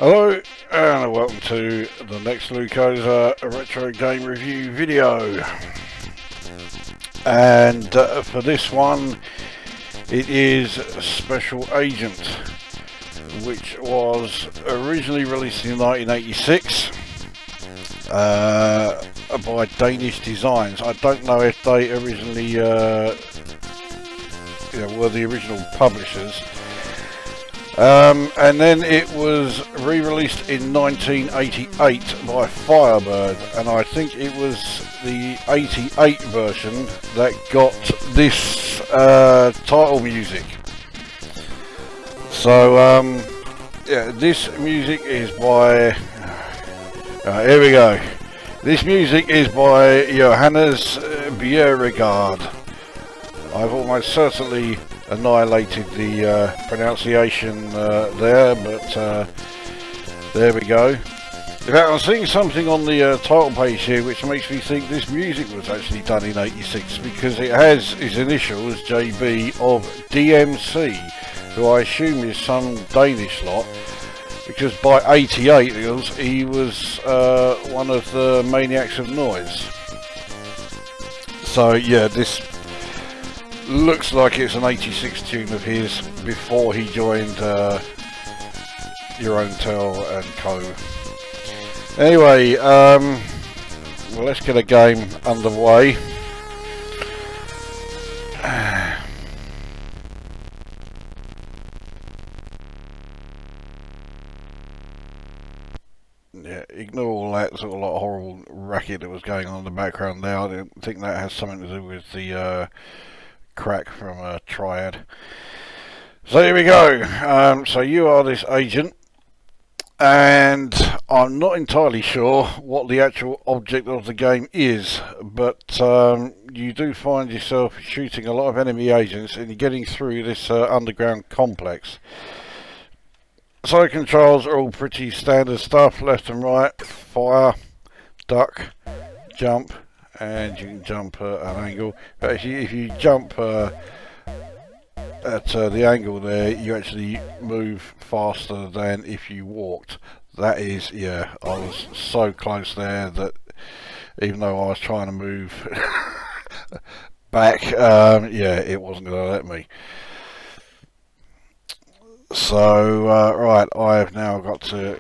Hello and welcome to the next Lukozer retro game review video. And for this one it is Special Agent, which was originally released in 1986 by Danish Designs. I don't know if they originally were the original publishers. And then it was re-released in 1988 by Firebird, and I think it was the 88 version that got this title music. So yeah, this music is by here we go. This music is by Johannes Bjerregaard. I've almost certainly annihilated the pronunciation there, but there we go. In fact, I'm seeing something on the title page here which makes me think this music was actually done in 86, because it has his initials JB of DMC, who I assume is some Danish lot, because by 88 he was one of the Maniacs of Noise. So yeah, this looks like it's an 86 tune of his before he joined Eurontel and Co. Anyway, well, let's get a game underway. Yeah, ignore all that sort of like horrible racket that was going on in the background there. I don't think that has something to do with the crack from a triad. So here we go. So you are this agent, and I'm not entirely sure what the actual object of the game is, but you do find yourself shooting a lot of enemy agents and you're getting through this underground complex. So controls are all pretty standard stuff: left and right, fire, duck, jump, and you can jump at an angle. But if you jump at the angle there, you actually move faster than if you walked. That is, yeah, I was so close there that even though I was trying to move back, yeah, it wasn't going to let me. So right, I have now got to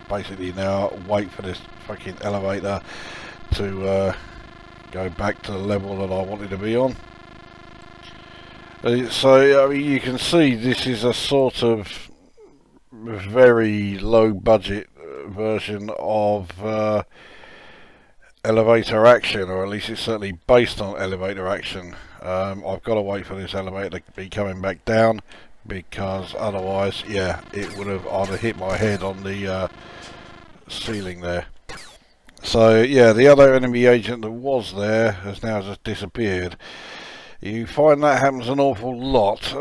basically now wait for this fucking elevator to go back to the level that I wanted to be on. So I mean, you can see this is a sort of very low budget version of elevator action, or at least it's certainly based on elevator action. I've got to wait for this elevator to be coming back down, because otherwise, yeah, it would have either hit my head on the ceiling there. So yeah, the other enemy agent that was there has now just disappeared. You find that happens an awful lot.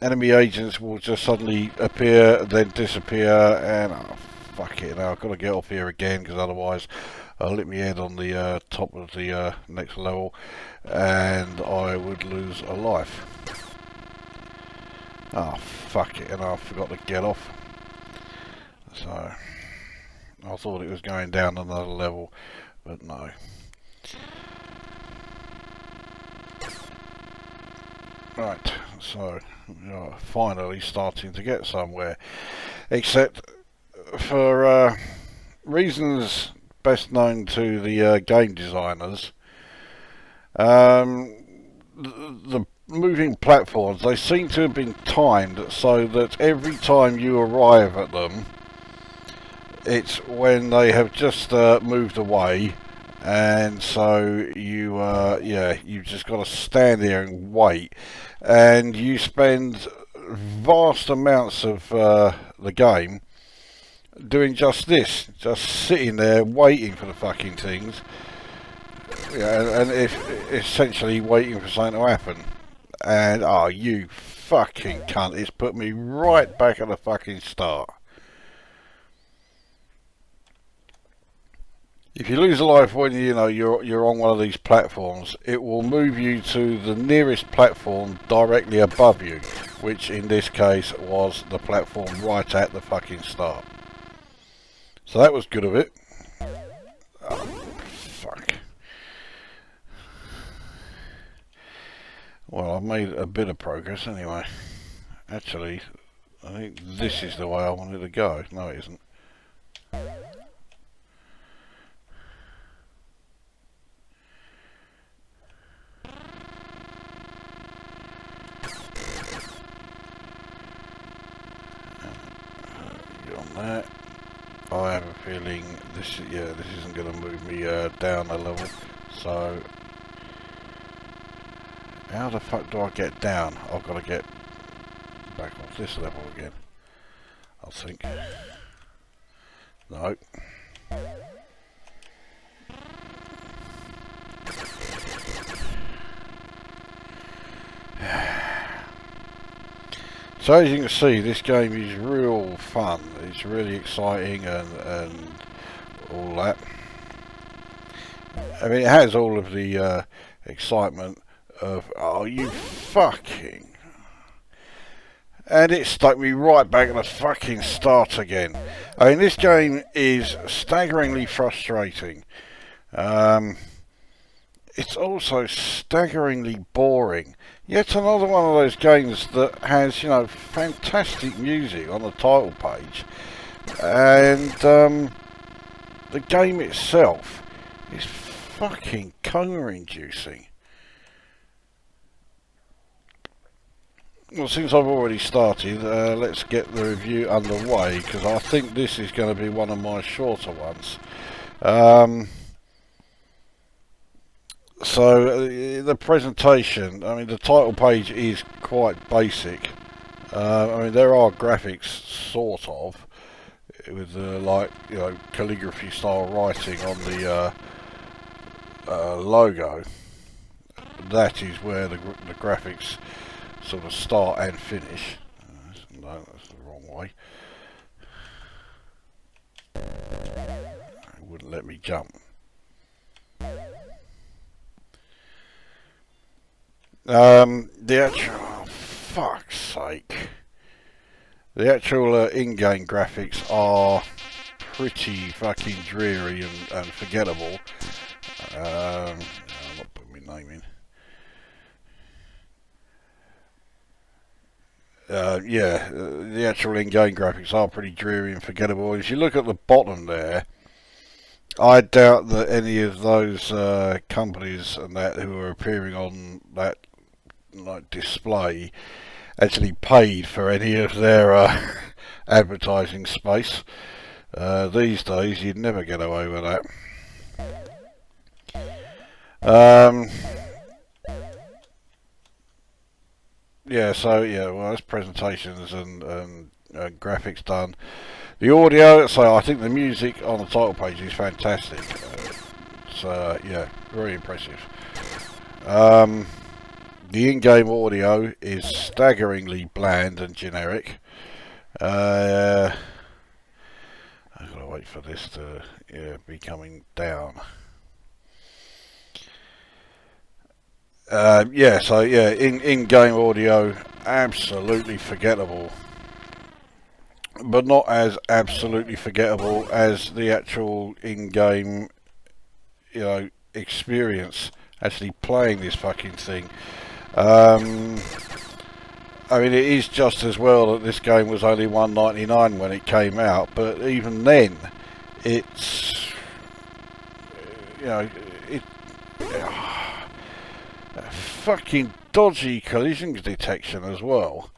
Enemy agents will just suddenly appear, then disappear, and oh, fuck it, now I've got to get off here again, because otherwise I'll hit my head on the top of the next level and I would lose a life. Oh fuck it, and I forgot to get off. So I thought it was going down another level, but no. Right, so we are finally starting to get somewhere, except for reasons best known to the game designers. The moving platforms, they seem to have been timed so that every time you arrive at them, it's when they have just moved away, and so you yeah, you've just got to stand there and wait, and you spend vast amounts of the game doing just this, just sitting there waiting for the fucking things, yeah, and essentially waiting for something to happen. And oh, you fucking cunt, it's put me right back at the fucking start. If you lose a life when you're on one of these platforms, it will move you to the nearest platform directly above you. which in this case was the platform right at the fucking start. So that was good of it. Oh, fuck. Well, I've made a bit of progress anyway. Actually, I think this is the way I wanted to go. No, it isn't. On that. I have a feeling this isn't going to move me down a level. So how the fuck do I get down? I've got to get back off this level again, I think. No. So as you can see, this game is real fun. It's really exciting and all that. I mean, it has all of the excitement of, oh, you fucking... And it stuck me right back at the fucking start again. I mean, this game is staggeringly frustrating. It's also staggeringly boring. Yet another one of those games that has, you know, fantastic music on the title page. And the game itself is fucking coma-inducing. Well, since I've already started, let's get the review underway, because I think this is going to be one of my shorter ones. So, the presentation, I mean, the title page is quite basic. I mean, there are graphics, sort of, with, like, you know, calligraphy style writing on the logo. That is where the graphics sort of start and finish. No, that's the wrong way. It wouldn't let me jump. The actual, oh, fuck's sake. The actual in-game graphics are pretty fucking dreary and forgettable. I'm not putting my name in. Yeah, the actual in-game graphics are pretty dreary and forgettable. If you look at the bottom there, I doubt that any of those companies and that who are appearing on that like display actually paid for any of their advertising space. These days, you'd never get away with that. Yeah, so yeah, well, that's presentations and graphics done. The audio, so I think the music on the title page is fantastic. So yeah, very impressive. The in-game audio is staggeringly bland and generic. I've got to wait for this to be coming down. Yeah, so yeah, in-game audio, absolutely forgettable. But not as absolutely forgettable as the actual in-game, you know, experience, actually playing this fucking thing. I mean, it is just as well that this game was only $1.99 when it came out, but even then, it's, you know, fucking dodgy collision detection as well.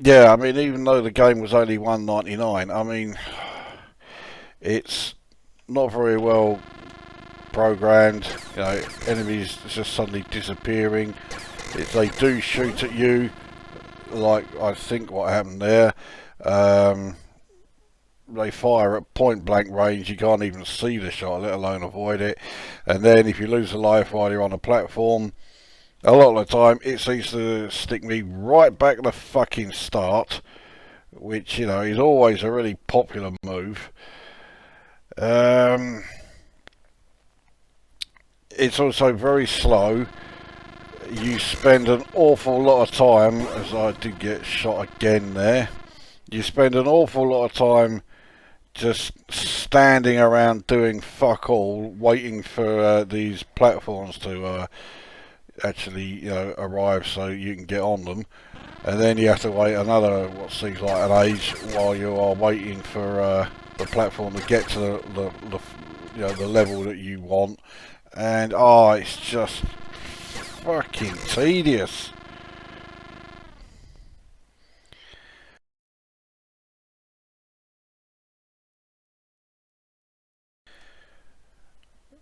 Yeah, I mean, even though the game was only $1.99, I mean, it's not very well programmed. You know, enemies just suddenly disappearing. If they do shoot at you, like I think what happened there, they fire at point blank range. You can't even see the shot, let alone avoid it. And then if you lose a life while you're on a platform, a lot of the time it seems to stick me right back at the fucking start, which, you know, is always a really popular move. It's also very slow. you spend an awful lot of time, as I did get shot again there, you spend an awful lot of time just standing around doing fuck all, waiting for these platforms to actually, you know, arrive so you can get on them, and then you have to wait another what seems like an age while you are waiting for the platform to get to the you know, the level that you want, and oh, it's just fucking tedious.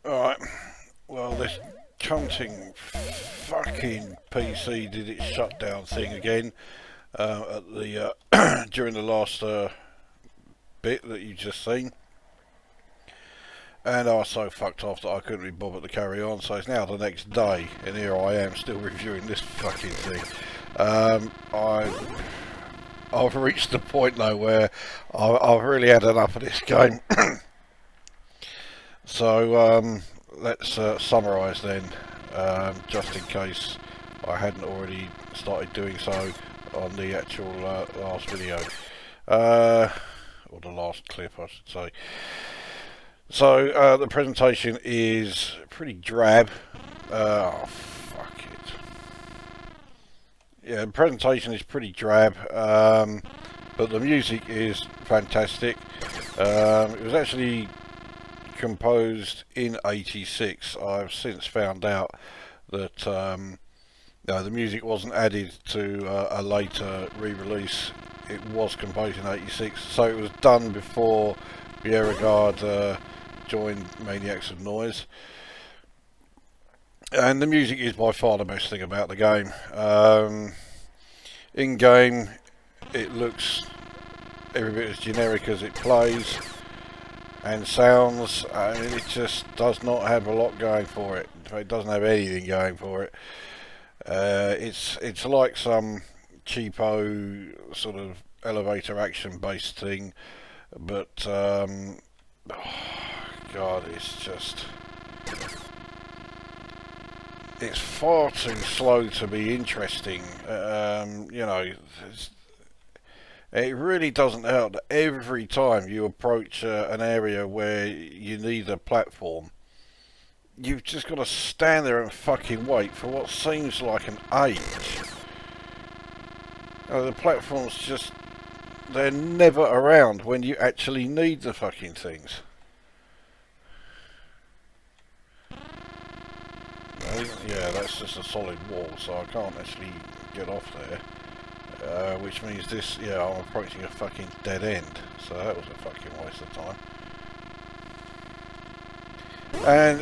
Alright, well, this cunting fucking PC did its shutdown thing again at the during the last bit that you just seen, and I was so fucked off that I couldn't be bothered to carry on. So it's now the next day, and here I am still reviewing this fucking thing. I've reached the point though where I've really had enough of this game. So let's summarise then, just in case I hadn't already started doing so on the actual last video, or the last clip I should say. So the presentation is pretty drab. Oh fuck it. Yeah, the presentation is pretty drab, but the music is fantastic. It was actually composed in '86. I've since found out that no, the music wasn't added to a later re-release. It was composed in '86, so it was done before Beauregard joined Maniacs of Noise. And the music is by far the best thing about the game. In game, it looks every bit as generic as it plays and sounds. It just does not have a lot going for it. It doesn't have anything going for it. It's like some cheapo sort of elevator action based thing, but oh god, it's far too slow to be interesting. You know, it really doesn't help that every time you approach an area where you need a platform, you've just got to stand there and fucking wait for what seems like an age. The platforms just, they're never around when you actually need the fucking things. Yeah, that's just a solid wall, so I can't actually get off there. Which means this, yeah, I'm approaching a fucking dead end, so that was a fucking waste of time. And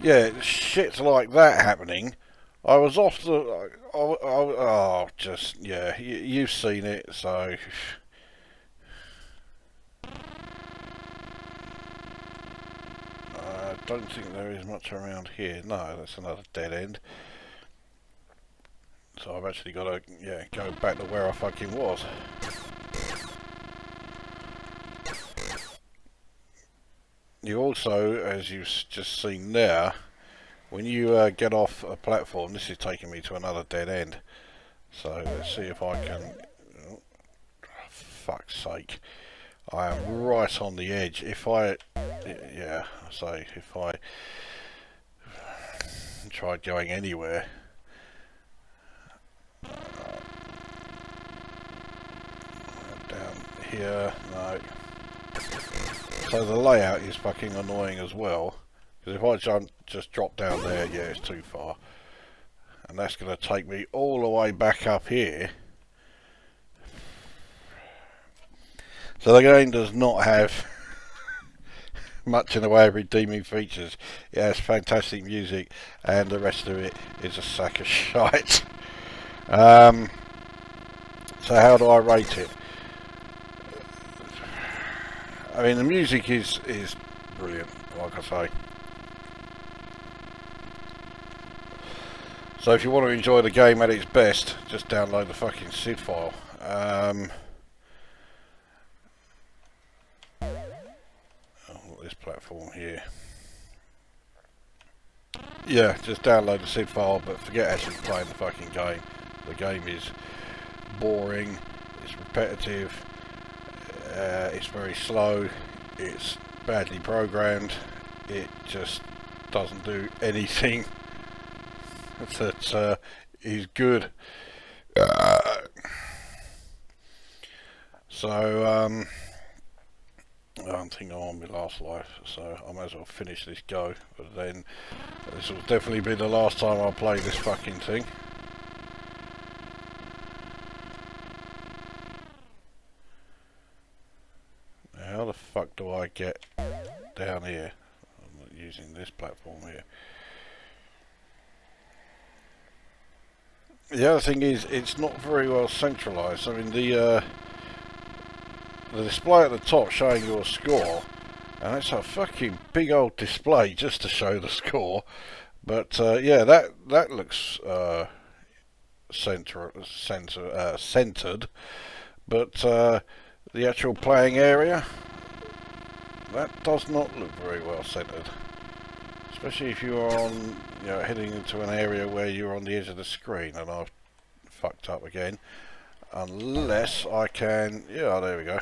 yeah, shit like that happening, I was off the, oh, just, yeah, you've seen it, so. I don't think there is much around here. No, that's another dead end. So I've actually got to, yeah, go back to where I fucking was. You also, as you've just seen there, when you get off a platform, this is taking me to another dead end. So let's see if I can, oh, fuck's sake. I am right on the edge. If I, yeah, so if I tried going anywhere, down here, no. So the layout is fucking annoying as well, because if I just drop down there, yeah, it's too far. And that's going to take me all the way back up here. So the game does not have much in the way of redeeming features. It has fantastic music, and the rest of it is a sack of shite. So how do I rate it? I mean, the music is brilliant, like I say. So if you want to enjoy the game at its best, just download the fucking SID file. This platform here. Yeah, just download the SID file, but forget actually playing the fucking game. The game is boring, it's repetitive, it's very slow, it's badly programmed, it just doesn't do anything that is good. So, I don't think I'm on my last life, so I might as well finish this go, but then this will definitely be the last time I'll play this fucking thing. Now, how the fuck do I get down here? I'm not using this platform here. The other thing is, it's not very well centralised. I mean, the display at the top showing your score, and it's a fucking big old display just to show the score. But yeah, that looks centered. But the actual playing area, that does not look very well centered. Especially if you're on, you know, heading into an area where you're on the edge of the screen, and I've fucked up again. Unless I can, yeah, there we go.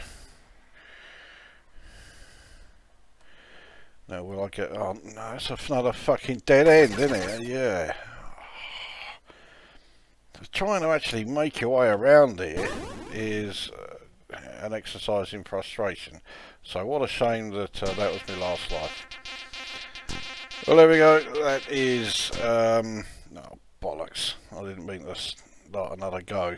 Now will I get, oh no, it's another fucking dead end, isn't it? Yeah. Trying to actually make your way around here is an exercise in frustration. So what a shame that that was my last life. Well, there we go. That is, no, bollocks. I didn't mean to start another go.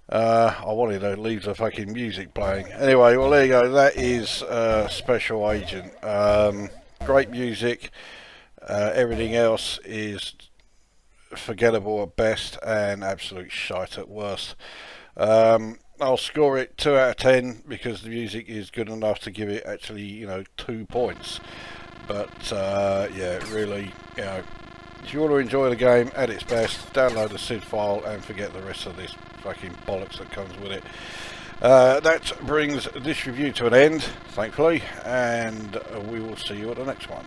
I wanted to leave the fucking music playing. Anyway, well, there you go. That is Special Agent. Great music. Everything else is forgettable at best and absolute shite at worst. I'll score it 2 out of 10 because the music is good enough to give it actually, you know, 2 points. But yeah, really, you know, if you want to enjoy the game at its best, download the SID file and forget the rest of this fucking bollocks that comes with it. That brings this review to an end, thankfully, and we will see you at the next one.